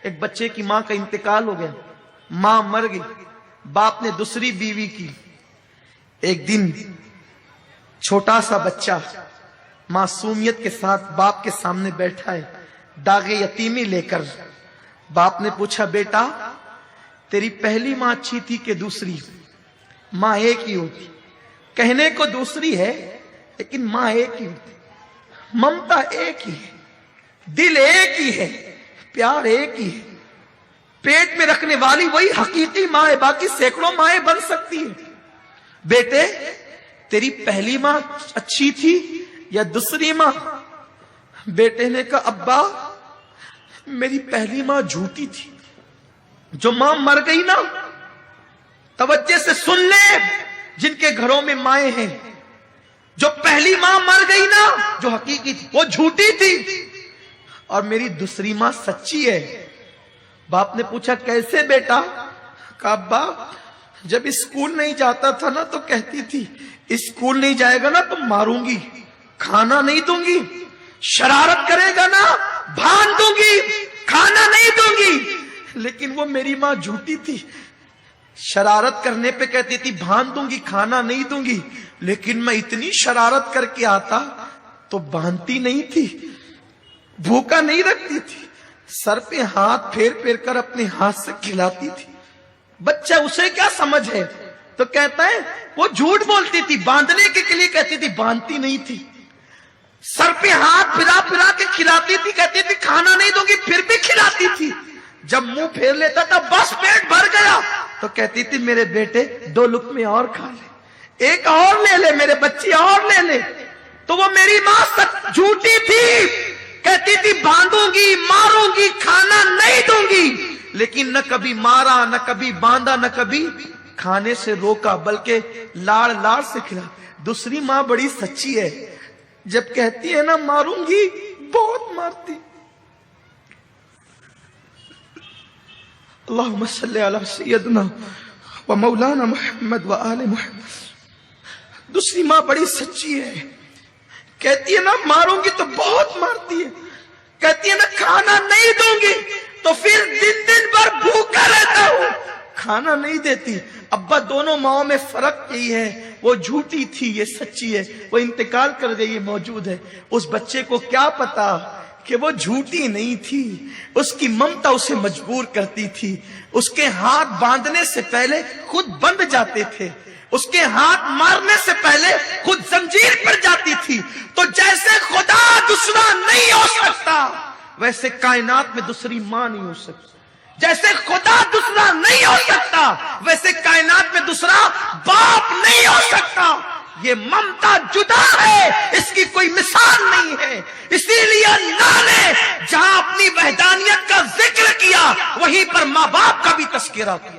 ایک بچے کی ماں کا انتقال ہو گیا، ماں مر گئی، باپ نے دوسری بیوی کی۔ ایک دن چھوٹا سا بچہ معصومیت کے ساتھ باپ کے سامنے بیٹھا ہے، داغ یتیمی لے کر۔ باپ نے پوچھا، بیٹا تیری پہلی ماں اچھی تھی کہ دوسری؟ ماں ایک ہی ہوتی، کہنے کو دوسری ہے لیکن ماں ایک ہی ہوتی، ممتا ایک ہی ہے، دل ایک ہی ہے، پیار ایک ہی ہے۔ پیٹ میں رکھنے والی وہی حقیقی ماں ہے، باقی سینکڑوں مائیں بن سکتی ہیں۔ بیٹے تیری پہلی ماں اچھی تھی یا دوسری ماں؟ بیٹے نے کہا، ابا میری پہلی ماں جھوٹی تھی۔ جو ماں مر گئی نا، توجہ سے سن لے جن کے گھروں میں مائیں ہیں، جو پہلی ماں مر گئی نا جو حقیقی تھی وہ جھوٹی تھی، اور میری دوسری ماں سچی ہے۔ باپ نے پوچھا، کیسے بیٹا؟ کہا، ابا جب اسکول نہیں جاتا تھا نا تو کہتی تھی اسکول نہیں جائے گا نا تو ماروں گی، کھانا نہیں دوں گی، شرارت کرے گا نا بھان دوں گی، کھانا نہیں دوں گی۔ لیکن وہ میری ماں جھوٹی تھی، شرارت کرنے پہ کہتی تھی بھان دوں گی، کھانا نہیں دوں گی، لیکن میں اتنی شرارت کر کے آتا تو باندھتی نہیں تھی، بھوکا نہیں رکھتی تھی، سر پہ ہاتھ پھیر پھیر کر اپنے ہاتھ سے کھلاتی تھی۔ بچہ اسے کیا سمجھ ہے؟ تو کہتا ہے وہ جھوٹ بولتی تھی، باندھنے کے لیے کہتی تھی، باندھتی نہیں تھی، سر پہ ہاتھ پھرا پھرا کے کھلاتی تھی، کہتی تھی کھانا نہیں دوں گی، پھر بھی کھلاتی تھی۔ جب منہ پھیر لیتا تھا بس پیٹ بھر گیا تو کہتی تھی، میرے بیٹے 2 لقمے اور کھا لے، ایک اور لے لے، میرے بچے اور لے لے۔ تو وہ میری ماں سچ جھوٹی تھی، کہتی تھی باندھوں گی، ماروں گی، کھانا نہیں دوں گی، لیکن نہ کبھی مارا، نہ کبھی باندھا، نہ کبھی کھانے سے روکا، بلکہ لاڑ لاڑ سے کھلا۔ دوسری ماں بڑی سچی ہے، جب کہتی ہے نا ماروں گی بہت مارتی۔ اللہم صلی علی سیدنا و مولانا محمد و آل محمد۔ دوسری ماں بڑی سچی ہے، کہتی ہے نا ماروں گی تو بہت مارتی ہے، کہتی ہے نا کھانا نہیں دوں گی تو پھر دن دن بھر بھوکا رہتا ہوں، کھانا نہیں دیتی۔ ابا دونوں ماؤں میں فرق یہی ہے، وہ جھوٹی تھی، یہ سچی ہے، وہ انتقال کر گئی، یہ موجود ہے۔ اس بچے کو کیا پتا کہ وہ جھوٹی نہیں تھی، اس کی ممتا اسے مجبور کرتی تھی۔ اس کے ہاتھ باندھنے سے پہلے خود بندھ جاتے تھے، اس کے ہاتھ مارنے سے پہلے خود زنجیر پر جاتی تھی۔ تو جیسے خدا دوسرا نہیں ہو سکتا ویسے کائنات میں دوسری ماں نہیں ہو سکتی، جیسے خدا دوسرا نہیں ہو سکتا ویسے کائنات میں دوسرا باپ نہیں ہو سکتا۔ یہ ممتا جدا ہے، اس کی کوئی مثال نہیں ہے۔ اسی لیے اللہ نے جہاں اپنی وحدانیت کا ذکر کیا وہیں پر ماں باپ کا بھی تذکرہ کیا۔